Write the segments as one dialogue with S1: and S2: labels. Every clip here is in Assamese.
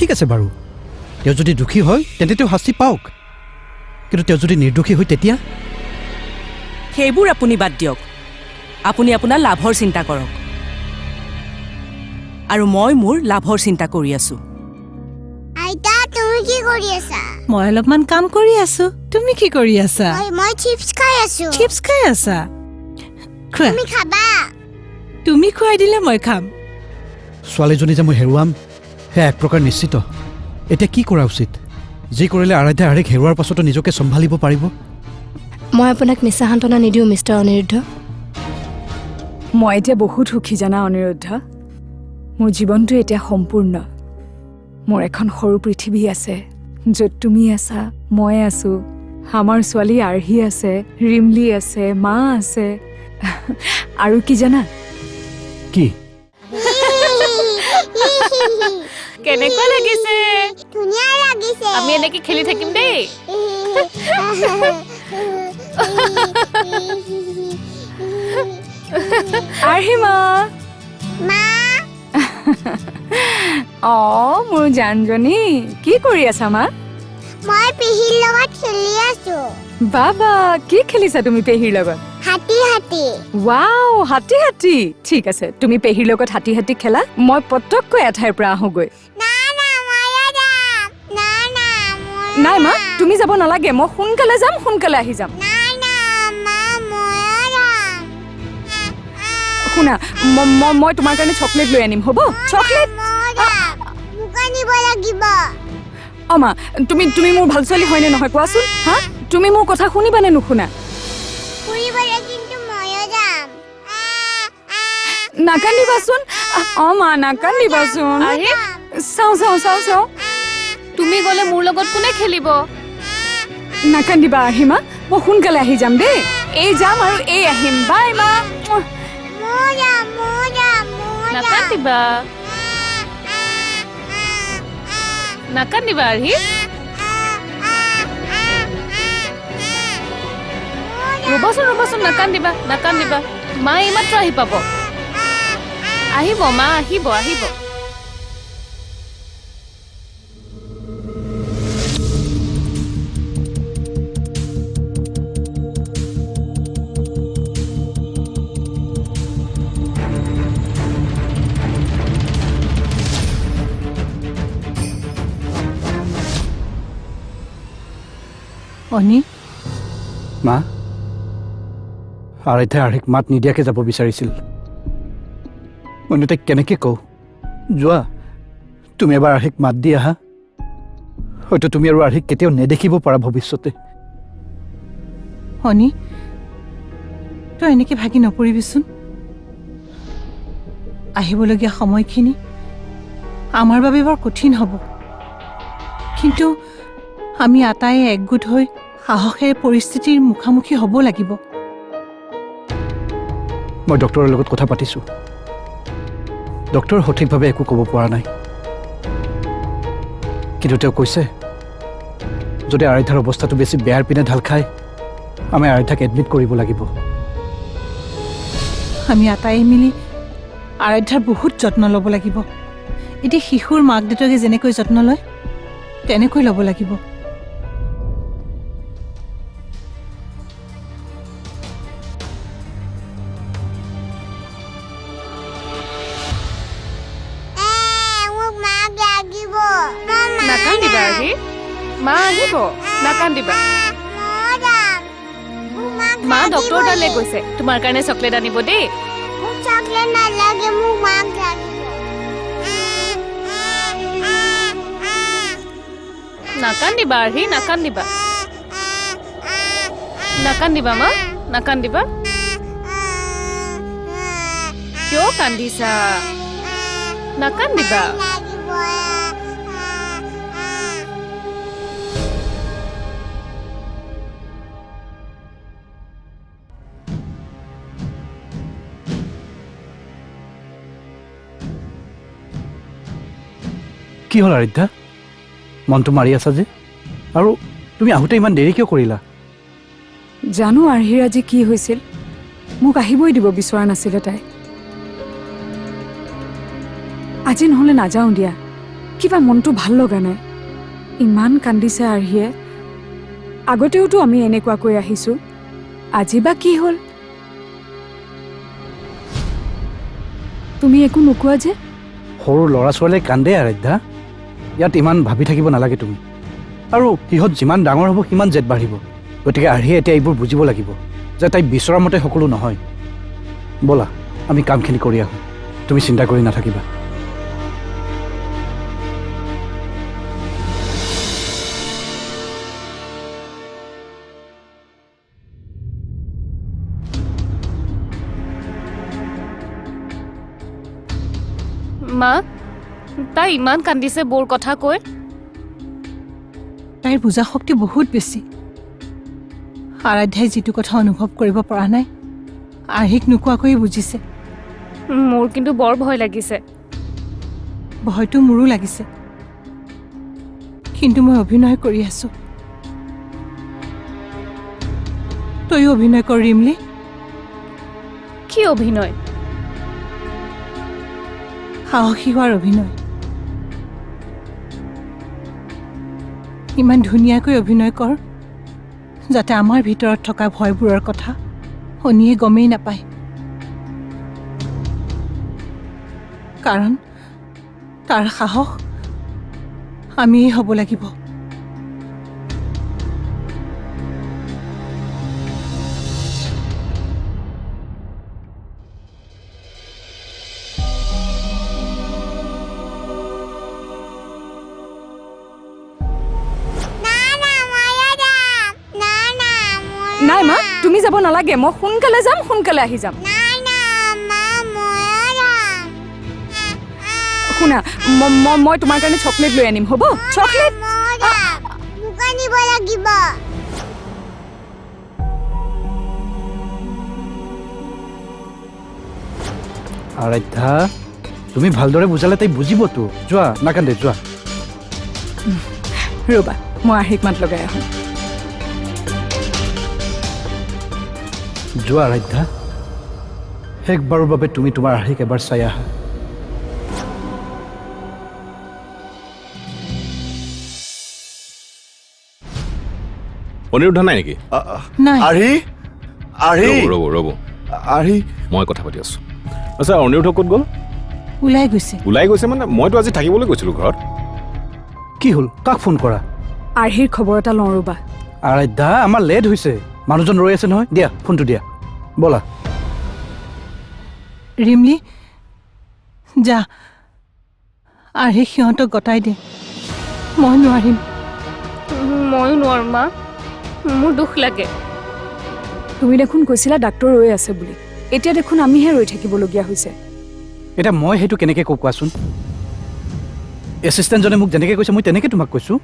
S1: ঠিক আছে বাৰু তেওঁ যদি দুখী হয় তেন্তে তেওঁ শাস্তি পাওক কিন্তু তেওঁ যদি নিৰ্দোষী হয় তেতিয়া
S2: সেইবোৰ আপুনি বাদ দিয়ক আপুনি আপোনাৰ লাভৰ চিন্তা কৰক আৰু মই মোৰ লাভৰ চিন্তা কৰি আছো
S3: আইতা তুমি কি কৰি আছা
S4: মই অলপমান কাম কৰি আছো তুমি কি কৰি আছা
S3: মই চিপছ খাই আছো
S4: চিপছ খাই আছা খোৱা
S3: তুমি খাবা
S4: তুমি খুৱাই দিলে মই খাম
S1: ছোৱালীজনী যে মই হেৰুৱাম সেয়া এক প্ৰকাৰ নিশ্চিত এতিয়া কি কৰা উচিত যি কৰিলে আৰাধ্যা আৰেক হেৰুৱাৰ পাছতো নিজকে চম্ভালিব পাৰিব
S5: মই আপোনাক মিছা সান্তনা নিদিওঁ মিষ্টাৰ অনিৰুদ্ধ
S6: মই এতিয়া বহুত সুখী জানা অনিৰুদ্ধ মোৰ জীৱনটো এতিয়া সম্পূৰ্ণ মোৰ এখন সৰু পৃথিৱী আছে য'ত তুমি আছা মই আছো আমাৰ ছোৱালী আৰ্হি আছে ৰিমলি আছে মা আছে আৰু কি জানা
S1: কি
S7: কেনেকুৱা লাগিছে
S3: ধুনীয়া লাগিছে
S7: আমি এনেকে খেলি থাকিম দেই
S6: আৰ্হিমা
S3: মা
S6: মোৰ জানজনী কি কৰি আছা মা
S3: মই পেহীৰ লগত খেলি আছো
S6: বাবা কি খেলিছা তুমি পেহীৰ লগত
S3: হাতী হাতী
S6: ৱাও হাতী হাতী ঠিক আছে তুমি পেহীৰ লগত হাতী হাতী খেলা মই পটককৈ এঠাইৰ পৰা আহোগৈ
S3: না না মই যাম না না
S6: নাই মা তুমি যাব নালাগে মই সোনকালে যাম সোনকালে আহি যাম
S3: নাই না মা মই যাম
S6: শুনা মই তোমাৰ কাৰণে চকলেট লৈ আনিম হ'ব চকলেট
S3: মোক আনিব লাগিব
S6: মা তুমি মোৰ ভাল ছোৱালী হয়নে নহয় কোৱাচোন হা তুমি মোৰ কথা শুনিবানে নুশুনা
S3: ফুৰিবলৈ কিন্তু ময়ো যাম
S6: নাকান্দিবাচোন মা নাকান্দিবাচোন চাওঁ
S7: তুমি গ'লে মোৰ লগত কোনে খেলিব
S6: নাকান্দিবা আহিমা মই সোনকালে আহি যাম দেই এই যাম আৰু এই আহিম বাই মা
S7: নাকান্দিবা নাকান্দিবা আৰ্হি ৰ'বচোন নাকান্দিবা মা এইমাত্ৰ আহি পাব আহিব মা আহিব
S4: অনি
S1: মা আৰাধ্যা আৰেক মাত নিদিয়াকৈ যাব বিচাৰিছিল মইনো তাইক কেনেকৈ কওঁ যোৱা তুমি এবাৰ আৰ্হিক মাত দি আহা হয়তো তুমি আৰু আৰ্হিক কেতিয়াও নেদেখিব পাৰা ভৱিষ্যতে
S4: অনি তই এনেকৈ ভাগি নপৰিবিচোন আহিবলগীয়া সময়খিনি আমাৰ বাবে বৰ কঠিন হ'ব কিন্তু আমি আটাই একগোট হৈ সাহসেৰে পৰিস্থিতিৰ মুখামুখি হ'ব লাগিব
S1: মই ডক্টৰৰ লগত কথা পাতিছোঁ ডক্টৰ সঠিকভাৱে একো ক'ব পৰা নাই কিন্তু তেওঁ কৈছে যদি আৰাধ্যাৰ অৱস্থাটো বেছি বেয়াৰ পিনে ঢাল খায় আমি আৰাধ্যাক এডমিট কৰিব লাগিব
S4: আমি আটাই মিলি আৰাধ্যাৰ বহুত যত্ন ল'ব লাগিব এতিয়া শিশুৰ মাক দেউতাকে যেনেকৈ যত্ন লয় তেনেকৈ ল'ব লাগিব
S7: নাকান্দিবা আৰ্হি মা আহিব নাকান্দিবা মা ডক্টৰ তালৈ গৈছে তোমাৰ কাৰণে চকলেট আনিব দেই
S3: মোক চকলেট নালাগে মোক মাক লাগিব
S7: নাকান্দিবা আৰ্হি নাকান্দিবা মা নাকান্দিবা কিয় কান্দিছা নাকান্দিবা
S1: কি হ'ল আৰাধ্যা মনটো মাৰি আছা যে আৰু তুমি আহোঁতে ইমান দেৰি কিয় কৰিলা
S6: জানো আৰ্হিৰ আজি কি হৈছিল মোক আহিবই দিব বিচৰা নাছিলে তাই আজি নহ'লে নাযাওঁ দিয়া কিবা মনটো ভাল লগা নাই ইমান কান্দিছে আৰ্হিয়ে আগতেওতো আমি এনেকুৱাকৈ আহিছোঁ আজি বা কি হ'ল তুমি একো নোকোৱা যে
S1: সৰু ল'ৰা ছোৱালীয়ে কান্দে আৰাধ্যা ইয়াত ইমান ভাবি থাকিব নালাগে তুমি আৰু সিহঁত যিমান ডাঙৰ হ'ব সিমান জেদ বাঢ়িব গতিকে আৰ্হিয়ে এতিয়া এইবোৰ বুজিব লাগিব যে তাই বিচৰা মতে সকলো নহয় ব'লা আমি কামখিনি কৰি আহোঁ তুমি চিন্তা কৰি নাথাকিবা
S7: মা তাই ইমান কান্দিছে বৰ কথা কৈ
S4: তাইৰ বুজা শক্তি বহুত বেছি আৰাধ্যাই যিটো কথা অনুভৱ কৰিব পৰা নাই আৰ্হিক নোকোৱাকৈয়ে বুজিছে
S7: মোৰ কিন্তু বৰ ভয় লাগিছে
S4: ভয়টো মোৰো লাগিছে কিন্তু মই অভিনয় কৰি আছো তয়ো অভিনয় কৰ ৰিমলি
S7: কি অভিনয়
S4: সাহসী হোৱাৰ অভিনয় ইমান ধুনীয়াকৈ অভিনয় কৰ যাতে আমাৰ ভিতৰত থকা ভয়বোৰৰ কথা শনিয়ে গমেই নাপায় কাৰণ তাৰ সাহস আমিয়েই হ'ব লাগিব
S6: নাই মা তুমি যাব নালাগে মই সোনকালে যাম সোনকালে আহি যাম শুনা মই তোমাৰ কাৰণে চকলেট লৈ আনিম হ'ব চকলেট
S3: মোক আনিব লাগিব
S1: আৰাধ্যা তুমি ভালদৰে বুজালে তাই বুজিবতো যোৱা নাকান্দে যোৱা
S6: ৰ'বা মই আৰ্হিক মাত লগাই আহোঁ
S1: যোৱা আৰাধ্যা শেষবাৰৰ বাবে তুমি তোমাৰ আৰ্হিক এবাৰ চাই আহা
S8: অনিৰুদ্ধ নাই নেকি
S4: নাই
S9: আৰ্হি আৰ্হি
S8: ৰ'ব ৰ'ব
S9: আৰ্হি
S8: মই কথা পাতি আছোঁ আচ্ছা অনিৰুদ্ধ ক'ত গ'ল
S4: ওলাই গৈছে
S8: ওলাই গৈছে মানে মইতো আজি থাকিবলৈ গৈছিলোঁ ঘৰত
S1: কি হ'ল কাক ফোন কৰা
S6: আৰ্হিৰ খবৰ এটা লওঁ ৰ'বা
S1: আৰাধ্যা আমাৰ লেট হৈছে মানুহজন ৰৈ আছে নহয় দিয়া ফোনটো দিয়া ব'লা
S4: ৰিমলি যা আৰ্হিক সিহঁতক গতাই দে মই নোৱাৰিম
S7: ময়ো নোৱাৰো মা মোৰ দুখ লাগে
S6: তুমি দেখোন কৈছিলা ডাক্তৰ ৰৈ আছে বুলি এতিয়া দেখোন আমিহে ৰৈ থাকিবলগীয়া হৈছে
S1: এতিয়া মই সেইটো কেনেকৈ কওঁ কোৱাচোন এছিষ্টেণ্টজনে মোক যেনেকৈ কৈছে মই তেনেকৈ তোমাক কৈছোঁ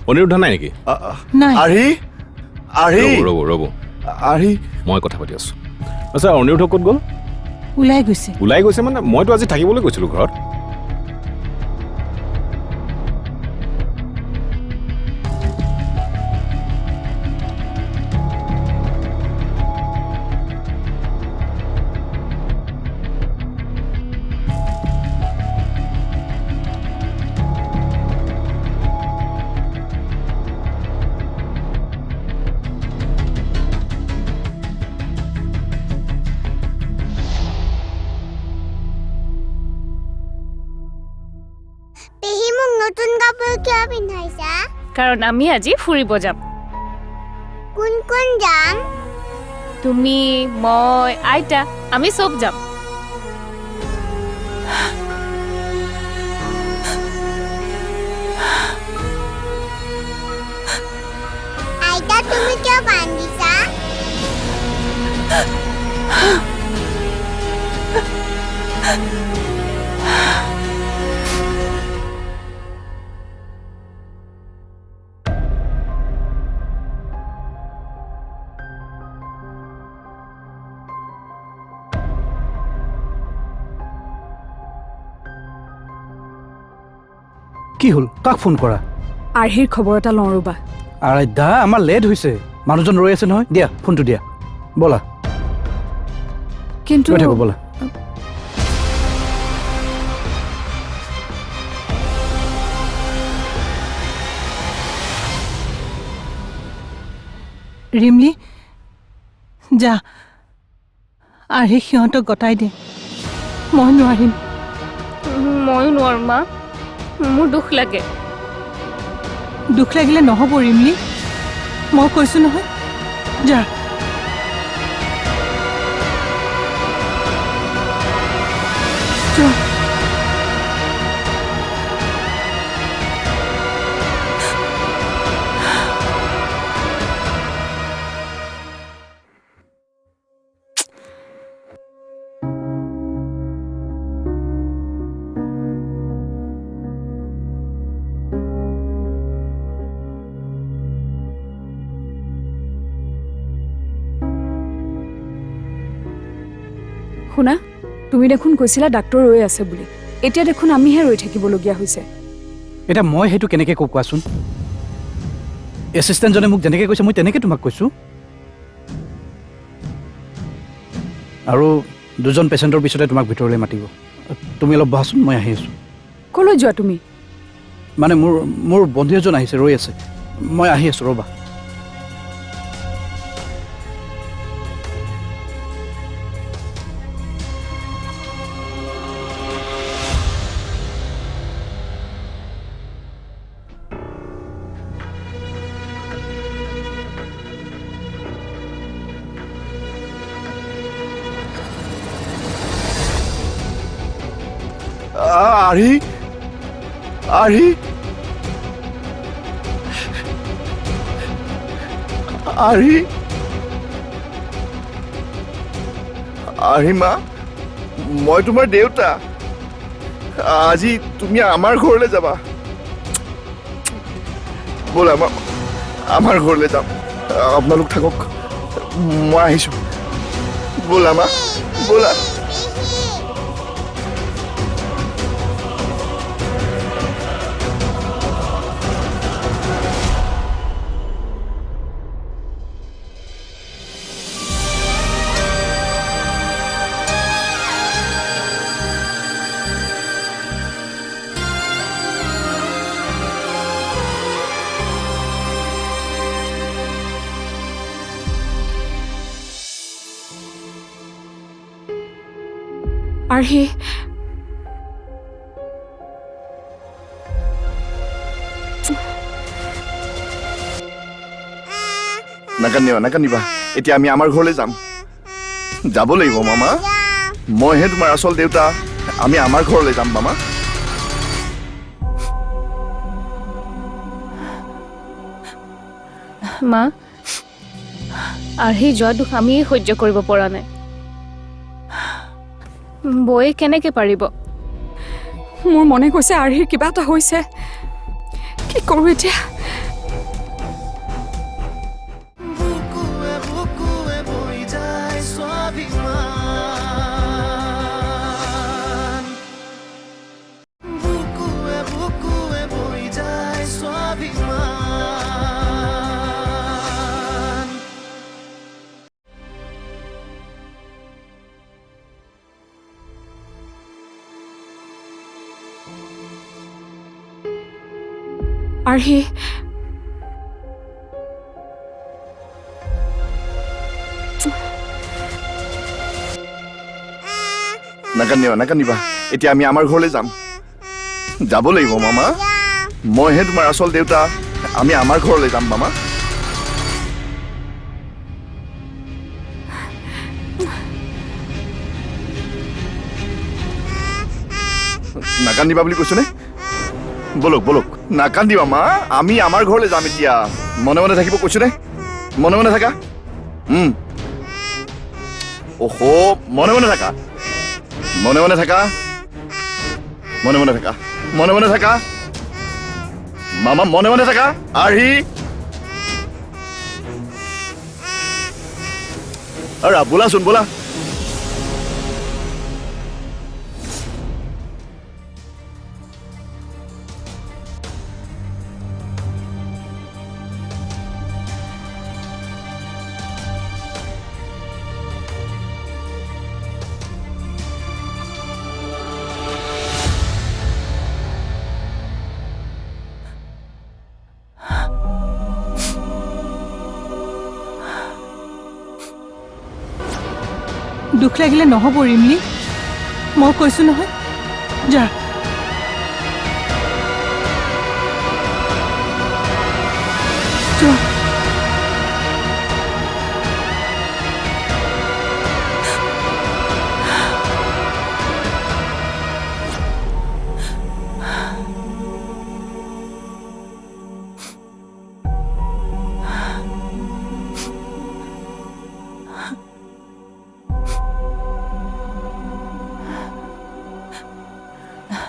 S8: অনিৰুদ্ধ নাই নেকি
S4: নাই
S9: আৰ্হি আৰ্হি
S8: ৰ'ব ৰ'ব
S9: আৰ্হি
S8: মই কথা পাতি আছোঁ আচ্ছা অনিৰুদ্ধ ক'ত গ'ল
S4: ওলাই গৈছে
S8: ওলাই গৈছে মানে মইতো আজি থাকিবলৈ গৈছিলোঁ ঘৰত
S3: পেহী মোক নতুন কাপোৰ কিয় পিন্ধাইছা
S7: কাৰণ আমি আজি ফুৰিব যাম
S3: কোন কোন যাম
S7: তুমি মই আইতা আমি চব যাম
S3: আইতা তুমি কিয় কান্দিছা
S1: কি হ'ল কাক ফোন কৰা
S6: আৰ্হিৰ খবৰ এটা লওঁ ৰ'বা
S1: আৰাধ্যা আমাৰ লেট হৈছে মানুহজন ৰৈ আছে নহয় দিয়া ফোনটো দিয়া ব'লা
S6: কিন্তু
S1: গৈ থাকো ব'লা
S4: ৰিমলি যা আৰ্হি সিহঁতক গতাই দে মই নোৱাৰিম
S7: ময়ো নোৱাৰোঁ মা মোৰ দুখ লাগে
S4: দুখ লাগিলে নহ'ব ৰিমলি মই কৈছোঁ নহয় যা যোৱা
S6: শুনা তুমি দেখোন কৈছিলা ডাক্তৰ ৰৈ আছে বুলি এতিয়া দেখোন আমিহে ৰৈ থাকিবলগীয়া হৈছে
S1: এতিয়া মই সেইটো কেনেকৈ কওঁ কোৱাচোন এছিষ্টেণ্টজনে মোক যেনেকৈ কৈছে মই তেনেকৈ তোমাক কৈছোঁ আৰু দুজন পেচেণ্টৰ পিছতে তোমাক ভিতৰলৈ মাতিব তুমি অলপ বহাচোন মই আহি আছোঁ
S6: ক'লৈ যোৱা তুমি
S1: মানে মোৰ বন্ধু এজন আহিছে ৰৈ আছে মই আহি আছোঁ ৰ'বা
S9: আৰ্হি আৰ্হি আৰ্হি আৰ্হি মা মই তোমাৰ দেউতা আজি তুমি আমাৰ ঘৰলৈ যাবা ব'লা আমাৰ ঘৰলৈ যাম আপোনালোক থাকক মই আহিছোঁ ব'লা মা ব'লা
S6: আৰ্হি
S9: নাকান্দিবা এতিয়া আমি আমাৰ ঘৰলৈ যাম যাব লাগিব মামা মইহে তোমাৰ আচল দেউতা আমি আমাৰ ঘৰলৈ যাম মামা
S7: মা আৰ্হি যোৱা দুখ আমি সহ্য কৰিব পৰা নাই বৌয়ে কেনেকৈ পাৰিব
S6: মোৰ মনে কৈছে আৰ্হিৰ কিবা এটা হৈছে কি কৰোঁ এতিয়া আৰ্হি
S9: নাকান্দিবা এতিয়া আমি আমাৰ ঘৰলৈ যাম যাব লাগিব মামা মইহে তোমাৰ আচল দেউতা আমি আমাৰ ঘৰলৈ যাম মামা নাকান্দিবা বুলি কৈছোনে বলক নাকান্দিবা মা আমি আমাৰ ঘৰলৈ যাম এতিয়া মনে মনে থাকিব কৈছোনে মনে মনে থাকা ওহো মনে মনে থাকা মনে মনে থাকা মামা মনে মনে থাকা আৰ্হি বোলাচোন বোলা
S4: দুখ লাগিলে নহ'ব ৰিমলি মই কৈছোঁ নহয় যা যোৱা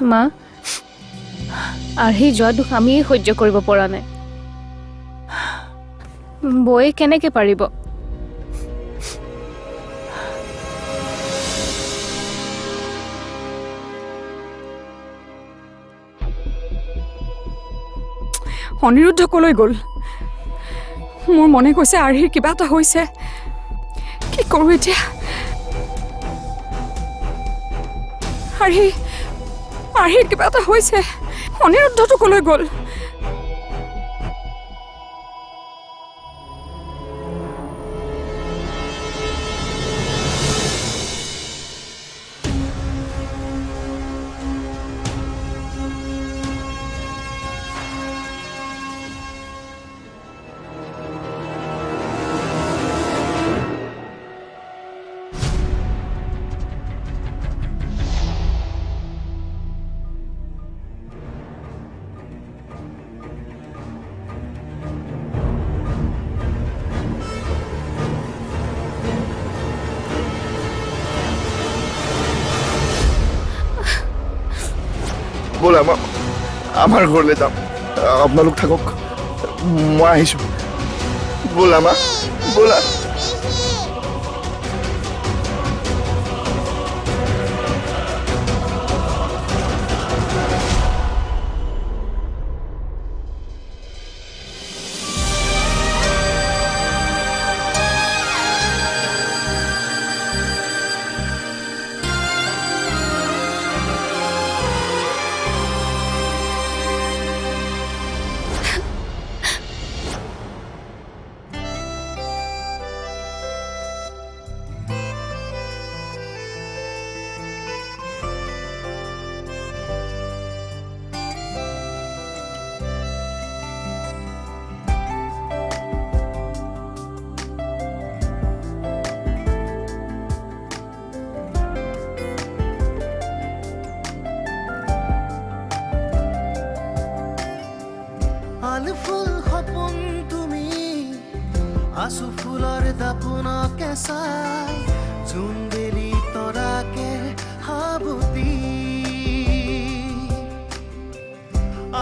S7: মা আৰ্হি যোৱা দুখ আমি সহ্য কৰিব পৰা নাই বৌয়ে কেনেকে পাৰিব
S6: অনিৰুদ্ধ কলৈ গ'ল মোৰ মনে কৈছে আৰ্হিৰ কিবা এটা হৈছে কি কৰোঁ এতিয়া আৰ্হিৰ কিবা এটা হৈছে অনিৰুদ্ধটো কলৈ গ'ল
S9: ব'লা আমাৰ ঘৰলৈ যাম আপোনালোক থাকক মই আহিছোঁ ব'লা মা ব'লা
S10: ফুল সপোন তুমি আছো ফুলৰ দাপোনকে চাই জোনবেলি তৰাকে হাবতি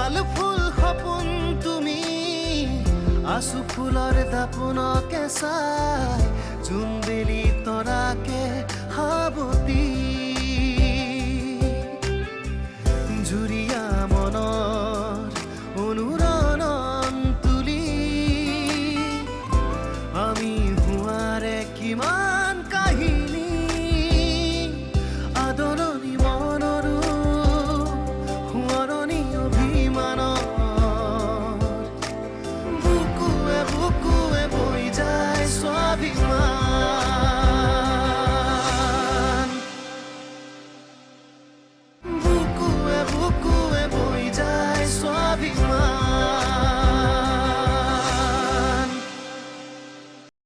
S10: আলু ফুল সপোন তুমি আছো ফুলৰ দাপোনকে চাই জোনবেলি তৰাকে হাবতি জুৰিয়া মনৰ অনুৰণন তুলি আমি হুৱাৰে কিমান কাহি